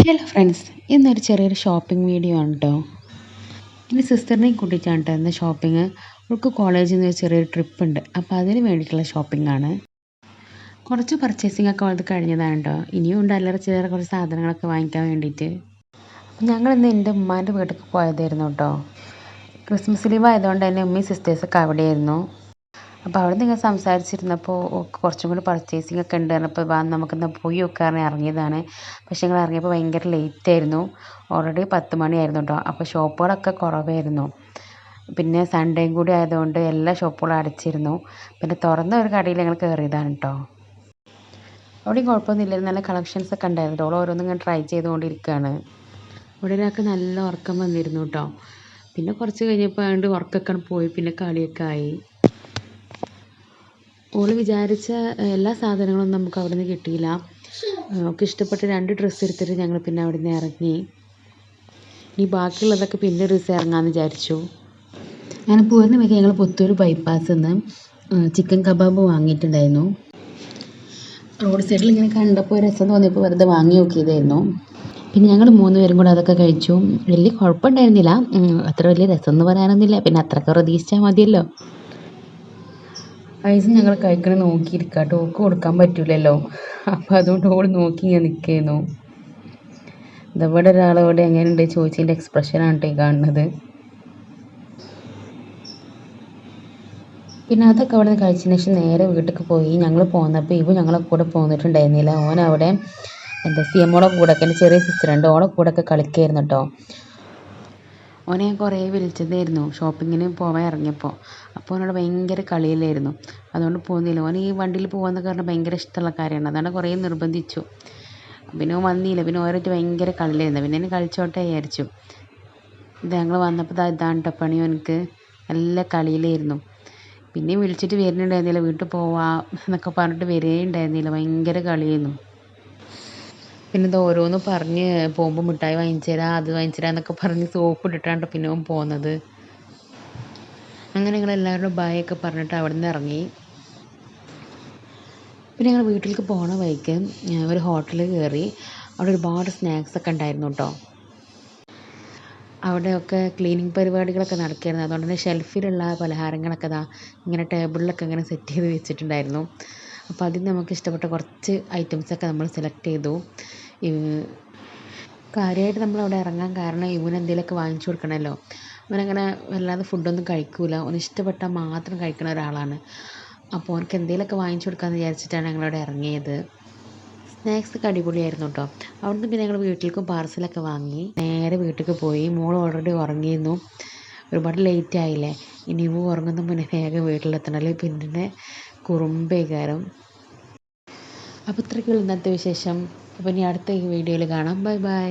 Hello friends, ഇന്നൊരു ചെറിയൊരു shopping video ആണ് കേട്ടോ. എൻ്റെ സിസ്റ്ററിനെയും കൂട്ടിയിട്ടാണ് കേട്ടോ ഇന്ന് ഷോപ്പിംഗ്. അവൾക്ക് കോളേജിൽ നിന്ന് ഒരു ചെറിയൊരു ട്രിപ്പ് ഉണ്ട്, അപ്പോൾ അതിന് വേണ്ടിയിട്ടുള്ള ഷോപ്പിംഗ് ആണ്. കുറച്ച് പർച്ചേസിംഗ് ഒക്കെ അവൾക്ക് കഴിഞ്ഞതാണ് കേട്ടോ. ഇനിയും ഉണ്ട് അല്ലറ ചില്ലറ കുറച്ച് സാധനങ്ങളൊക്കെ വാങ്ങിക്കാൻ വേണ്ടിയിട്ട്. ഞങ്ങളിന്ന് എൻ്റെ ഉമ്മാൻ്റെ വീട്ടിലേക്ക് പോയതായിരുന്നു കേട്ടോ. ക്രിസ്മസ് ലീവ് ആയതുകൊണ്ട് തന്നെ ഉമ്മയും സിസ്റ്റേഴ്സൊക്കെ അവിടെയായിരുന്നു. അപ്പോൾ അവിടെ നിങ്ങൾ സംസാരിച്ചിരുന്നപ്പോൾ കുറച്ചും കൂടി പർച്ചേസിംഗ് ഒക്കെ ഉണ്ട് പറഞ്ഞപ്പോൾ വാ നമുക്കിന്ന് പോയി നോക്കാറിന് ഇറങ്ങിയതാണ്. പക്ഷേ ഞങ്ങൾ ഇറങ്ങിയപ്പോൾ ഭയങ്കര ലേറ്റ് ആയിരുന്നു. ഓൾറെഡി 10 മണിയായിരുന്നു കേട്ടോ. അപ്പോൾ ഷോപ്പുകളൊക്കെ കുറവായിരുന്നു. പിന്നെ സൺഡേയും കൂടി ആയതുകൊണ്ട് എല്ലാ ഷോപ്പുകളും അടച്ചിരുന്നു. പിന്നെ തുറന്ന ഒരു കടയിൽ ഞങ്ങൾ കയറിയതാണ് കേട്ടോ. അവിടെയും കുഴപ്പമൊന്നുമില്ലായിരുന്നു, നല്ല കളക്ഷൻസ് ഒക്കെ ഉണ്ടായിരുന്നു. ഓൾ ഓരോന്നും ഇങ്ങനെ ട്രൈ ചെയ്തുകൊണ്ടിരിക്കുകയാണ്. ഇവിടെ ഒരാൾക്ക് നല്ല ഉറക്കം വന്നിരുന്നു കേട്ടോ. പിന്നെ കുറച്ച് കഴിഞ്ഞപ്പോൾ അതുകൊണ്ട് ഉറക്കമൊക്കെ പോയി, പിന്നെ കളിയൊക്കെ ആയി. ഓൾ വിചാരിച്ച എല്ലാ സാധനങ്ങളും നമുക്ക് അവിടെ നിന്ന് കിട്ടിയില്ല. അവൾക്ക് ഇഷ്ടപ്പെട്ട 2 ഡ്രസ്സ് എടുത്തിട്ട് ഞങ്ങൾ പിന്നെ അവിടെ നിന്ന് ഇറങ്ങി. ഇനി ബാക്കിയുള്ളതൊക്കെ പിന്നെ ഒരു ദിവസം ഇറങ്ങാമെന്ന് വിചാരിച്ചു. അങ്ങനെ പോരുന്ന വഴിക്ക് ഞങ്ങൾ പുത്തൂർ ബൈപ്പാസിൽ നിന്ന് ചിക്കൻ കബാബ് വാങ്ങിയിട്ടുണ്ടായിരുന്നു. റോഡ് സൈഡിൽ ഇങ്ങനെ കണ്ടപ്പോൾ രസം തോന്നിയപ്പോൾ വെറുതെ വാങ്ങി നോക്കിയതായിരുന്നു. പിന്നെ ഞങ്ങൾ 3 പേരും കൂടെ അതൊക്കെ കഴിച്ചു. വലിയ കുഴപ്പമുണ്ടായിരുന്നില്ല, അത്ര വലിയ രസം എന്ന് പറയാനൊന്നുമില്ല. പിന്നെ അത്രയ്ക്ക് പ്രതീക്ഷിച്ചാൽ മതിയല്ലോ. ഐസ് ഞങ്ങൾ കഴിക്കണ നോക്കിയിരിക്കുക കേട്ടോ. ഓൾക്ക് കൊടുക്കാൻ പറ്റില്ലല്ലോ, അപ്പോൾ അതുകൊണ്ട് ഓൾ നോക്കി ഇങ്ങനെ നിൽക്കുന്നു. ഇതവിടെ ഒരാളോട് എങ്ങനെയുണ്ട് ചോദിച്ചതിൻ്റെ എക്സ്പ്രഷനാണ് കേട്ടോ ഈ കാണുന്നത്. പിന്നെ അതൊക്കെ അവിടെ നിന്ന് കഴിച്ചതിന് ശേഷം നേരെ വീട്ടിലേക്ക് പോയി. ഞങ്ങൾ പോന്നപ്പോൾ ഇവ ഞങ്ങളെ കൂടെ പോന്നിട്ടുണ്ടായിരുന്നില്ല. ഓൻ അവിടെ സിയമ്മോടെ കൂടെ ഒക്കെ എൻ്റെ ചെറിയ സിസ്റ്ററുണ്ട്, ഓളെ കൂടെ ഒക്കെ കളിക്കായിരുന്നു കേട്ടോ. ഓനെ ഞാൻ കുറേ വിളിച്ചതായിരുന്നു ഷോപ്പിങ്ങിന് പോകാൻ ഇറങ്ങിയപ്പോൾ. അപ്പോൾ ഓനോട് ഭയങ്കര കളിയിലായിരുന്നു, അതുകൊണ്ട് പോകുന്നില്ല. ഓൻ ഈ വണ്ടിയിൽ പോകാമെന്നൊക്കെ പറഞ്ഞാൽ ഭയങ്കര ഇഷ്ടമുള്ള കാര്യമാണ്, അതുകൊണ്ട് കുറേ നിർബന്ധിച്ചു. പിന്നെ ഓൻ വന്നില്ല. പിന്നെ ഓരോരുത്തർ ഭയങ്കര കളിയിലായിരുന്നു. പിന്നെ എന്നെ കളിച്ചോട്ടെ വിചാരിച്ചു. ഇത് ഞങ്ങൾ വന്നപ്പോൾ ഇതാണ് കേട്ടോ പണി. ഓനക്ക് നല്ല കളിയിലായിരുന്നു. പിന്നെയും വിളിച്ചിട്ട് വരുന്നുണ്ടായിരുന്നില്ല, വീട്ടിൽ പോവാം എന്നൊക്കെ പറഞ്ഞിട്ട് വരേ ഉണ്ടായിരുന്നില്ല, ഭയങ്കര കളിയായിരുന്നു. പിന്നെ ഇത് ഓരോന്ന് പറഞ്ഞ് പോകുമ്പോൾ മിഠായി വാങ്ങിച്ചു തരാം, അത് വാങ്ങിച്ചു തരാം എന്നൊക്കെ പറഞ്ഞ് സോപ്പ് ഇട്ടിട്ടാണ് പിന്നെ അവൻ പോകുന്നത്. അങ്ങനെ ഞങ്ങളെല്ലാവരോടും ബായ് ഒക്കെ പറഞ്ഞിട്ട് അവിടെ നിന്ന് ഇറങ്ങി. പിന്നെ ഞങ്ങൾ വീട്ടിലേക്ക് പോകണ വഴിക്ക് ഒരു ഹോട്ടലിൽ കയറി. അവിടെ ഒരുപാട് സ്നാക്സ് ഒക്കെ ഉണ്ടായിരുന്നു കേട്ടോ. അവിടെയൊക്കെ ക്ലീനിങ് പരിപാടികളൊക്കെ നടക്കുകയായിരുന്നു. അതുകൊണ്ട് തന്നെ ഷെൽഫിലുള്ള പലഹാരങ്ങളൊക്കെ ഇങ്ങനെ ടേബിളിലൊക്കെ ഇങ്ങനെ സെറ്റ് ചെയ്ത് വെച്ചിട്ടുണ്ടായിരുന്നു. അപ്പോൾ അതിൽ നമുക്ക് ഇഷ്ടപ്പെട്ട കുറച്ച് ഐറ്റംസൊക്കെ നമ്മൾ സെലക്ട് ചെയ്തു. കാര്യമായിട്ട് നമ്മളവിടെ ഇറങ്ങാൻ കാരണം എന്തെങ്കിലുമൊക്കെ വാങ്ങിച്ചു കൊടുക്കണമല്ലോ. അവനങ്ങനെ വല്ലാതെ ഫുഡൊന്നും കഴിക്കില്ല, അവന് ഇഷ്ടപ്പെട്ടാൽ മാത്രം കഴിക്കുന്ന ഒരാളാണ്. അപ്പോൾ അവനക്ക് എന്തെങ്കിലുമൊക്കെ വാങ്ങിച്ചു കൊടുക്കാമെന്ന് വിചാരിച്ചിട്ടാണ് ഞങ്ങളവിടെ ഇറങ്ങിയത്. സ്നാക്സൊക്കെ അടിപൊളിയായിരുന്നു കേട്ടോ. അവിടുന്ന് പിന്നെ ഞങ്ങൾ വീട്ടിലേക്കും പാർസലൊക്കെ വാങ്ങി നേരെ വീട്ടിലേക്ക് പോയി. മോൾ ഓൾറെഡി ഉറങ്ങിയിരുന്നു, ഒരുപാട് ലേറ്റ് ആയില്ലേ. ഇനി ഉറങ്ങുന്ന മുന്നേ വേഗം വീട്ടിലെത്തണമല്ലോ, പിന്നെ കുറുമ്പേകാരം. അപ്പോൾ ഇത്രയ്ക്കുള്ള ഇന്നത്തെ വിശേഷം. അപ്പോൾ ഇനി അടുത്ത വീഡിയോയിൽ കാണാം. Bye bye.